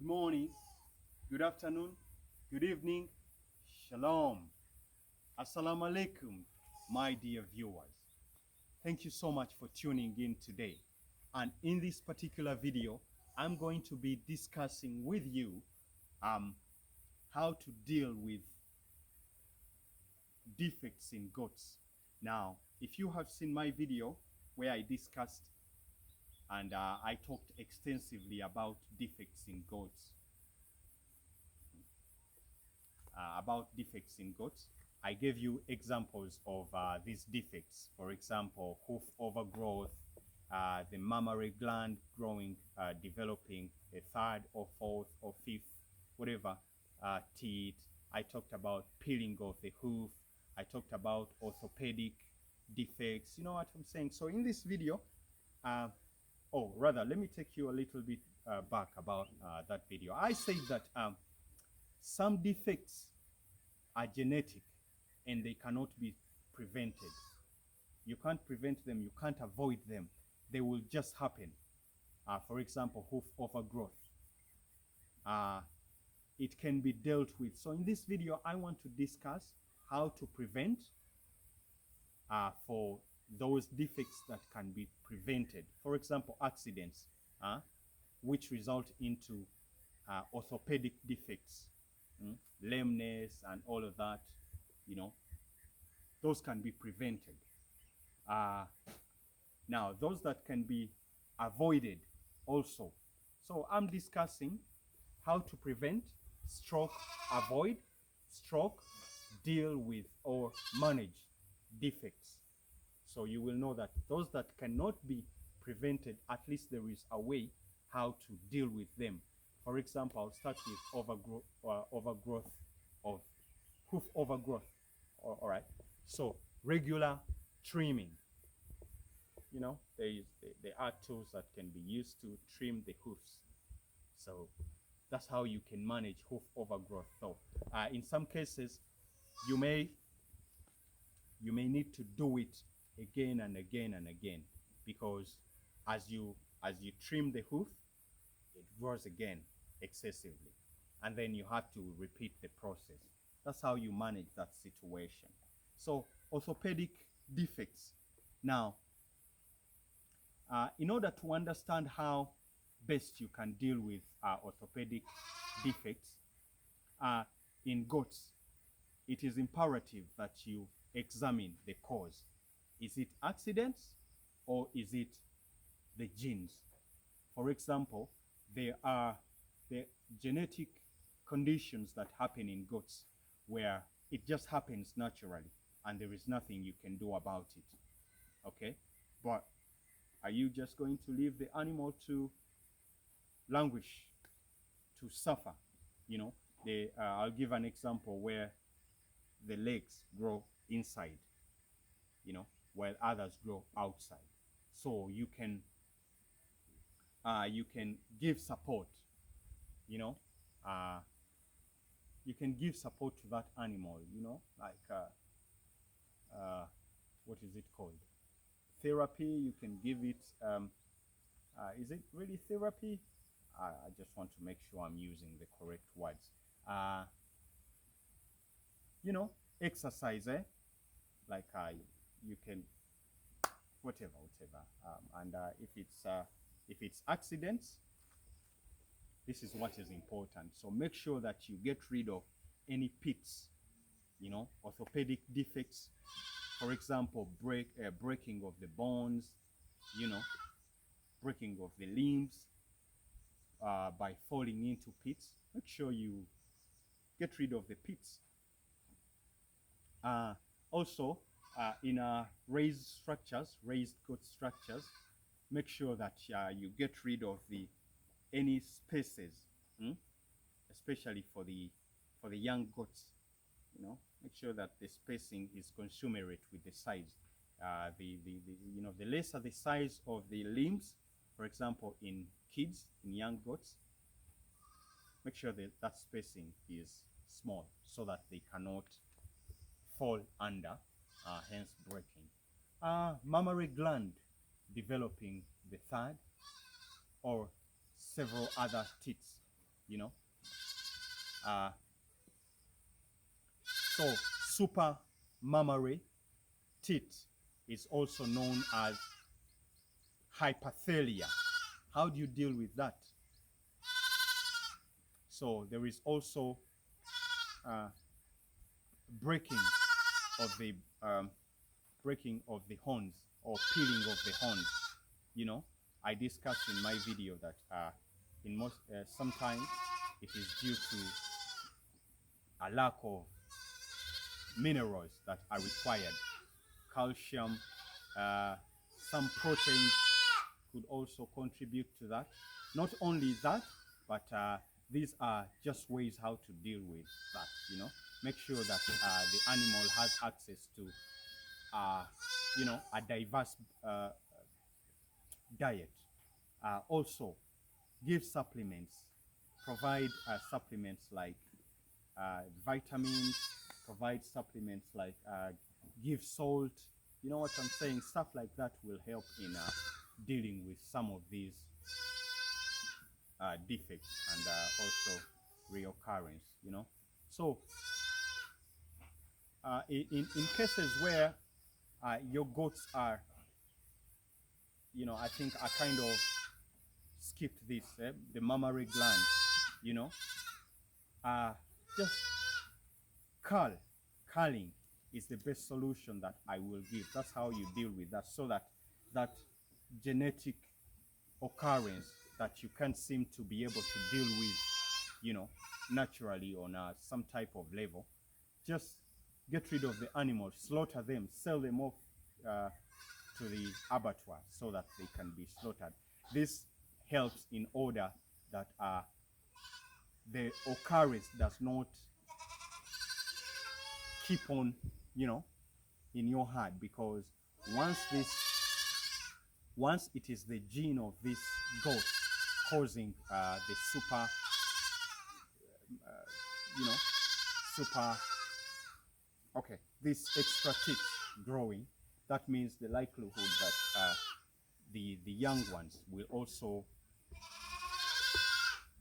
good morning, good afternoon, good evening, shalom, assalamu alaikum, my dear viewers. Thank you so much for tuning in today. And in this particular video, I'm going to be discussing with you how to deal with defects in goats. Now, if you have seen my video where I discussed and I talked extensively about defects in goats, I gave you examples of these defects. For example, hoof overgrowth, the mammary gland growing, developing a third or fourth or fifth, whatever, teeth. I talked about peeling of the hoof. I talked about orthopedic defects. You know what I'm saying? So in this video, let me take you a little bit back about that video. I said that some defects are genetic and they cannot be prevented. You can't prevent them, you can't avoid them. They will just happen. For example, hoof overgrowth. It can be dealt with. So in this video, I want to discuss how to prevent for those defects that can be prevented. For example, accidents, which result into orthopedic defects, lameness and all of that, you know, those can be prevented. Now, those that can be avoided also. So I'm discussing how to prevent, stroke, avoid, stroke, deal with, or manage defects. So you will know that those that cannot be prevented, at least there is a way how to deal with them. For example, I'll start with overgrowth of hoof overgrowth. All right. So regular trimming. You know, there are tools that can be used to trim the hoofs. So that's how you can manage hoof overgrowth. So in some cases, you may need to do it again and again and again, because as you trim the hoof, it grows again excessively, and then you have to repeat the process. That's how you manage that situation. So orthopedic defects. Now, in order to understand how best you can deal with orthopedic defects in goats, it is imperative that you examine the cause. Is it accidents or is it the genes? For example, there are the genetic conditions that happen in goats where it just happens naturally and there is nothing you can do about it. Okay? But are you just going to leave the animal to languish, to suffer? You know, I'll give an example where the legs grow inside, you know, while others grow outside. So you can give support, you know, you can give support to that animal, you know, like what is it called? Therapy. You can give it, is it really therapy? I just want to make sure I'm using the correct words. You know, exercise, like you can, whatever. And if it's accidents, this is what is important. So make sure that you get rid of any pits, you know, orthopedic defects. For example, breaking of the bones, you know, breaking of the limbs by falling into pits. Make sure you get rid of the pits. Also, in raised goat structures, make sure that you get rid of any spaces, especially for the young goats. You know, make sure that the spacing is commensurate with the size. The lesser the size of the limbs, for example, in kids, in young goats, make sure that spacing is small so that they cannot fall under, hence breaking. Mammary gland developing the third or several other teats. you know. So super mammary teeth is also known as hyperthelia. How do you deal with that? So there is also breaking of the horns, or peeling of the horns. You know, I discussed in my video that sometimes it is due to a lack of minerals that are required. Calcium, some proteins could also contribute to that. Not only that, but these are just ways how to deal with that, you know. Make sure that the animal has access to, you know, a diverse diet. Also, give supplements. Provide supplements like vitamins. Provide supplements like give salt. You know what I'm saying? Stuff like that will help in dealing with some of these defects and also reoccurrence, you know. So in cases where your goats are, you know, I think I kind of skipped this, the mammary gland, you know, just culling is the best solution that I will give. That's how you deal with that, so that that genetic occurrence that you can't seem to be able to deal with, you know, naturally on some type of level, just get rid of the animals, slaughter them, sell them off to the abattoir so that they can be slaughtered. This helps in order that the occurrence does not keep on, you know, in your herd, because once it is the gene of this goat causing the super, you know, this extra teeth growing, that means the likelihood that the young ones will also,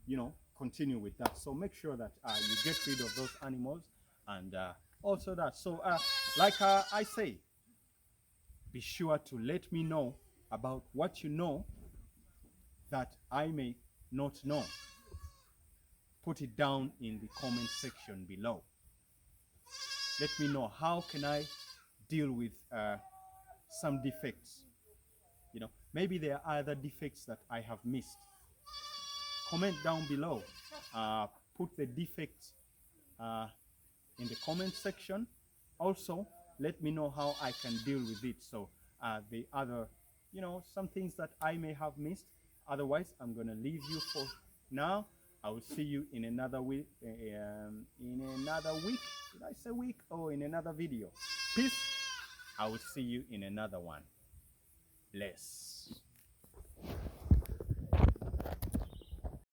you know, continue with that. So make sure that you get rid of those animals, and also that. So like I say, be sure to let me know about what you know that I may not know. Put it down in the comment section below. Let me know, how can I deal with some defects? You know, maybe there are other defects that I have missed. Comment down below. Put the defects in the comment section. Also, let me know how I can deal with it. So the other, you know, some things that I may have missed. Otherwise, I'm gonna leave you for now. I will see you in another week. In another week? Did I say week? Oh, in another video. Peace. I will see you in another one. Bless.